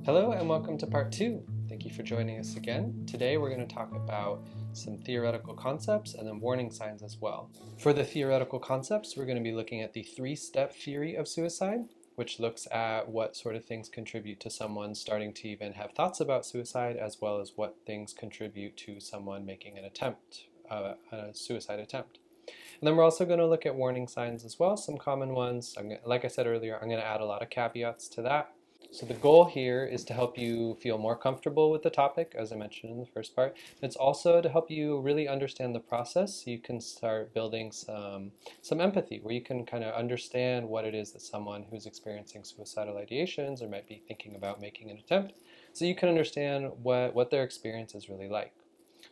Hello and welcome to part 2. Thank you for joining us again. Today we're going to talk about some theoretical concepts and then warning signs as well. For the theoretical concepts, we're going to be looking at the three-step theory of suicide, which looks at what sort of things contribute to someone starting to even have thoughts about suicide, as well as what things contribute to someone making an attempt, a suicide attempt. And then we're also going to look at warning signs as well, some common ones. Like I said earlier, I'm going to add a lot of caveats to that. So the goal here is to help you feel more comfortable with the topic, as I mentioned in the first part. It's also to help you really understand the process so you can start building some empathy, where you can kind of understand what it is that someone who's experiencing suicidal ideations or might be thinking about making an attempt, so you can understand what their experience is really like.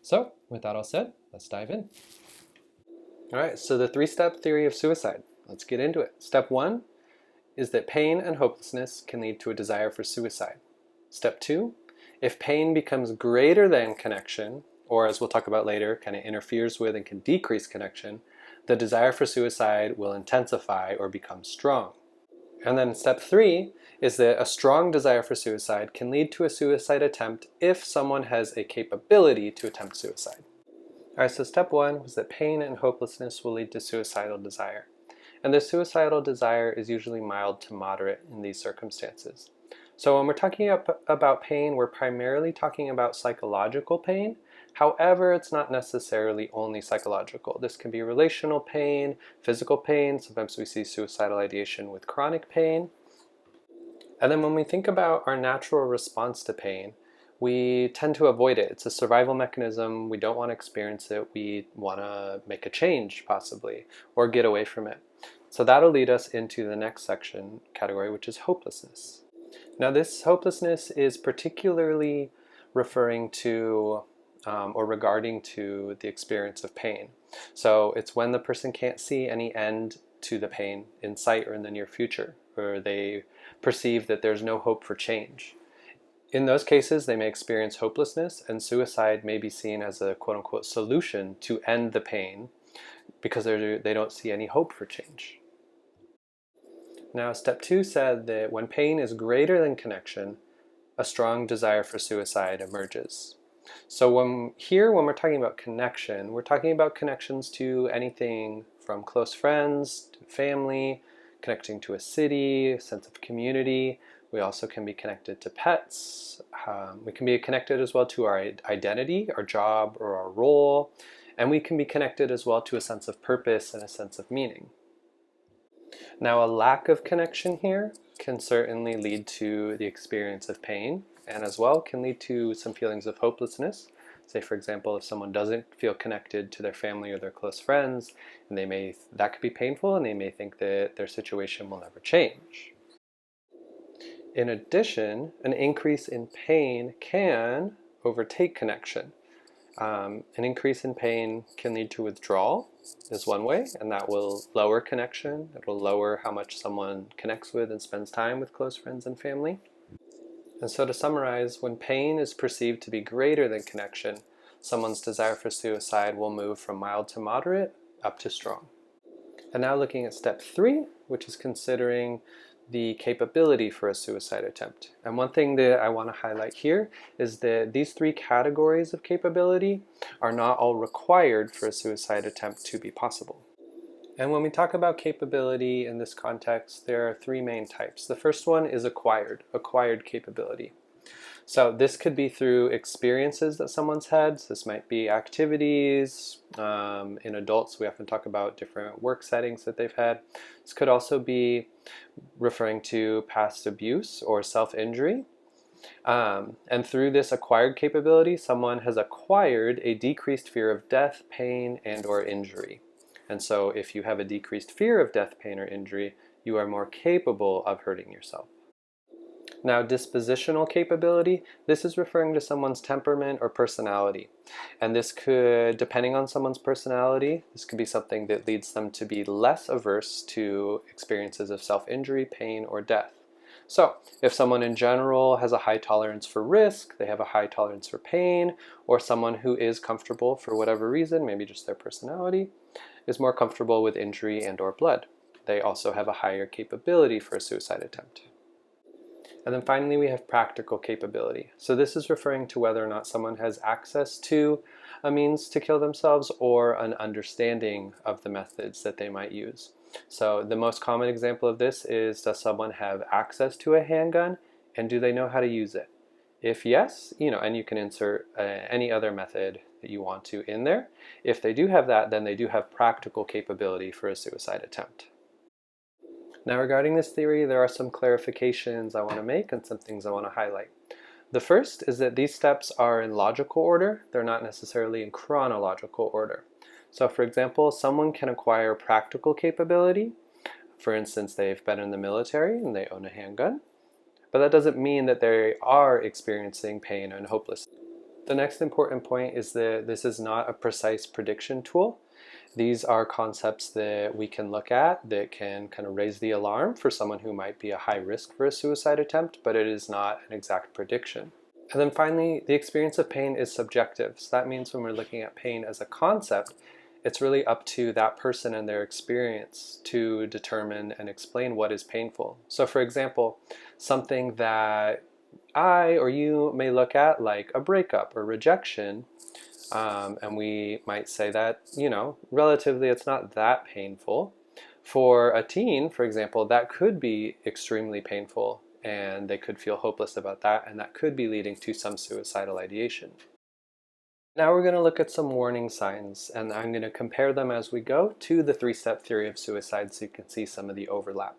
So with that all said, let's dive in. All right, so the three-step theory of suicide. Let's get into it. Step 1 is that pain and hopelessness can lead to a desire for suicide. Step 2, if pain becomes greater than connection, or as we'll talk about later, kind of interferes with and can decrease connection, the desire for suicide will intensify or become strong. And then step 3 is that a strong desire for suicide can lead to a suicide attempt if someone has a capability to attempt suicide. All right, so step 1 was that pain and hopelessness will lead to suicidal desire. And the suicidal desire is usually mild to moderate in these circumstances. So when we're talking about pain, we're primarily talking about psychological pain. However, it's not necessarily only psychological. This can be relational pain, physical pain. Sometimes we see suicidal ideation with chronic pain. And then when we think about our natural response to pain, we tend to avoid it. It's a survival mechanism. We don't want to experience it. We want to make a change, possibly, or get away from it. So that'll lead us into the next section category, which is hopelessness. Now, this hopelessness is particularly referring to or regarding to the experience of pain. So it's when the person can't see any end to the pain in sight or in the near future, or they perceive that there's no hope for change. In those cases, they may experience hopelessness, and suicide may be seen as a quote-unquote solution to end the pain because they don't see any hope for change. Now, step 2 said that when pain is greater than connection, a strong desire for suicide emerges. So when we're talking about connection, we're talking about connections to anything from close friends to family, connecting to a city, a sense of community. We also can be connected to pets. We can be connected as well to our identity, our job, or our role. And we can be connected as well to a sense of purpose and a sense of meaning. Now, a lack of connection here can certainly lead to the experience of pain, and as well can lead to some feelings of hopelessness. Say, for example, if someone doesn't feel connected to their family or their close friends, and that could be painful, and they may think that their situation will never change. In addition, an increase in pain can overtake connection. An increase in pain can lead to withdrawal is one way, and that will lower connection. It will lower how much someone connects with and spends time with close friends and family. And so to summarize, when pain is perceived to be greater than connection, someone's desire for suicide will move from mild to moderate up to strong. And now looking at step 3, which is considering the capability for a suicide attempt. And one thing that I want to highlight here is that these 3 categories of capability are not all required for a suicide attempt to be possible. And when we talk about capability in this context, there are 3 main types. The first one is acquired capability. So this could be through experiences that someone's had. So this might be activities. In adults, we often talk about different work settings that they've had. This could also be referring to past abuse or self-injury. And through this acquired capability, someone has acquired a decreased fear of death, pain, and or injury. And so if you have a decreased fear of death, pain, or injury, you are more capable of hurting yourself. Now, dispositional capability, this is referring to someone's temperament or personality. And this could, depending on someone's personality, this could be something that leads them to be less averse to experiences of self-injury, pain, or death. So, if someone in general has a high tolerance for risk, they have a high tolerance for pain, or someone who is comfortable for whatever reason, maybe just their personality, is more comfortable with injury and or blood, they also have a higher capability for a suicide attempt. And then finally, we have practical capability. So this is referring to whether or not someone has access to a means to kill themselves or an understanding of the methods that they might use. So the most common example of this is, does someone have access to a handgun, and do they know how to use it? If yes, and you can insert any other method that you want to in there. If they do have that, then they do have practical capability for a suicide attempt. Now, regarding this theory, there are some clarifications I want to make and some things I want to highlight. The first is that these steps are in logical order. They're not necessarily in chronological order. So, for example, someone can acquire practical capability. For instance, they've been in the military and they own a handgun. But that doesn't mean that they are experiencing pain and hopelessness. The next important point is that this is not a precise prediction tool. These are concepts that we can look at that can kind of raise the alarm for someone who might be a high risk for a suicide attempt, but it is not an exact prediction. And then finally, the experience of pain is subjective. So that means when we're looking at pain as a concept, it's really up to that person and their experience to determine and explain what is painful. So for example, something that I or you may look at like a breakup or rejection, and we might say that, relatively it's not that painful. For a teen, for example, that could be extremely painful and they could feel hopeless about that, and that could be leading to some suicidal ideation. Now we're going to look at some warning signs, and I'm going to compare them as we go to the three-step theory of suicide so you can see some of the overlap.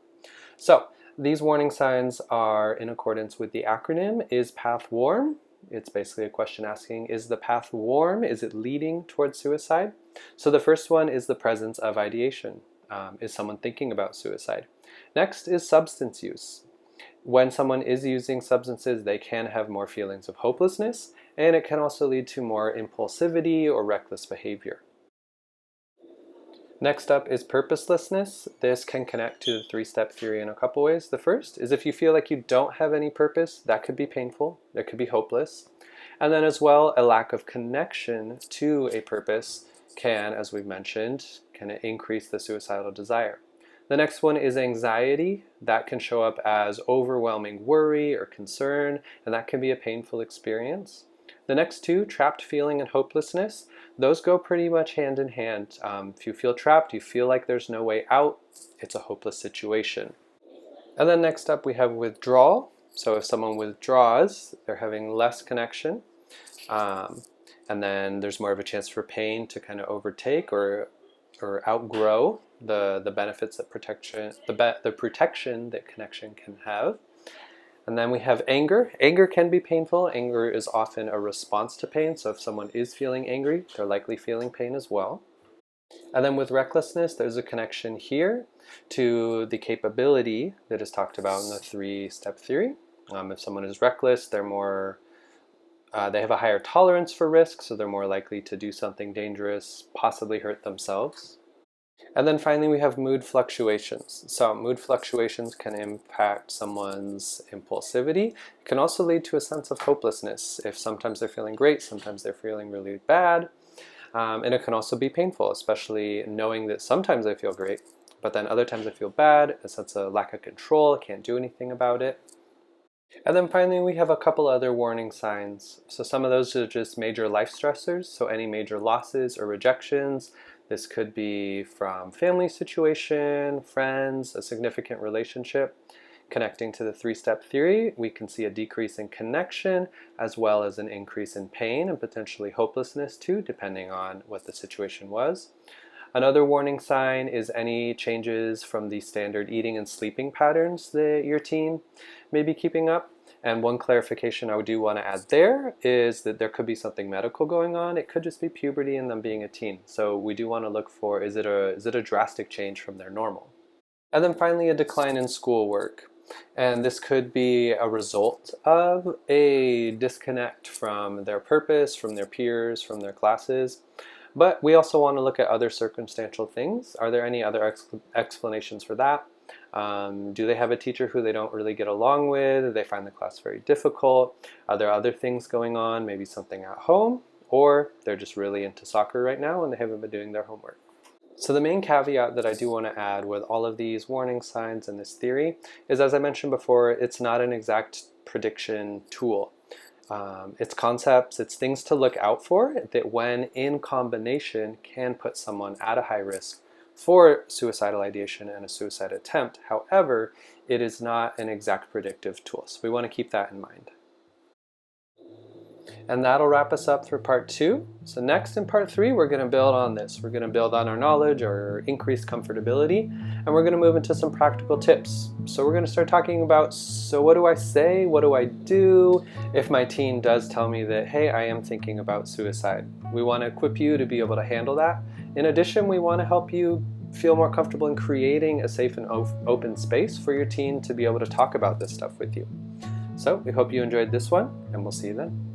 So these warning signs are in accordance with the acronym Is Path Warm? It's basically a question asking, is the path warm? Is it leading towards suicide? So the first one is the presence of ideation. Is someone thinking about suicide? Next is substance use. When someone is using substances, they can have more feelings of hopelessness, and it can also lead to more impulsivity or reckless behavior. Next up is purposelessness. This can connect to the three-step theory in a couple ways. The first is if you feel like you don't have any purpose, that could be painful, that could be hopeless. And then as well, a lack of connection to a purpose can, as we've mentioned, can increase the suicidal desire. The next one is anxiety. That can show up as overwhelming worry or concern, and that can be a painful experience. The next two, trapped feeling and hopelessness, those go pretty much hand in hand. If you feel trapped, you feel like there's no way out, it's a hopeless situation. And then next up we have withdrawal. So if someone withdraws, they're having less connection. And then there's more of a chance for pain to kind of overtake or outgrow the benefits that the protection that connection can have. And then we have anger. Anger can be painful. Anger is often a response to pain. So if someone is feeling angry, they're likely feeling pain as well. And then with recklessness, there's a connection here to the capability that is talked about in the three-step theory. If someone is reckless, they have a higher tolerance for risk, so they're more likely to do something dangerous, possibly hurt themselves. And then finally, we have mood fluctuations. So mood fluctuations can impact someone's impulsivity. It can also lead to a sense of hopelessness. If sometimes they're feeling great, sometimes they're feeling really bad. And it can also be painful, especially knowing that sometimes I feel great, but then other times I feel bad, a sense of lack of control, I can't do anything about it. And then finally, we have a couple other warning signs. So some of those are just major life stressors, so any major losses or rejections. This could be from family situation, friends, a significant relationship. Connecting to the three-step theory, we can see a decrease in connection as well as an increase in pain and potentially hopelessness too, depending on what the situation was. Another warning sign is any changes from the standard eating and sleeping patterns that your teen may be keeping up. And one clarification I do want to add there is that there could be something medical going on. It could just be puberty and them being a teen. So we do want to look for, is it a drastic change from their normal? And then finally, a decline in schoolwork. And this could be a result of a disconnect from their purpose, from their peers, from their classes. But we also want to look at other circumstantial things. Are there any other explanations for that? Do they have a teacher who they don't really get along with? Do they find the class very difficult? Are there other things going on? Maybe something at home? Or they're just really into soccer right now and they haven't been doing their homework. So the main caveat that I do want to add with all of these warning signs and this theory is, as I mentioned before, it's not an exact prediction tool. It's concepts, it's things to look out for that when in combination can put someone at a high risk for suicidal ideation and a suicide attempt. However, it is not an exact predictive tool, so we want to keep that in mind. And that'll wrap us up for part 2. So next in part 3, we're going to build on this. We're going to build on our knowledge, our increased comfortability, and we're going to move into some practical tips. So we're going to start talking about, so what do I say? What do I do if my teen does tell me that, hey, I am thinking about suicide? We want to equip you to be able to handle that. In addition, we want to help you feel more comfortable in creating a safe and open space for your teen to be able to talk about this stuff with you. So we hope you enjoyed this one, and we'll see you then.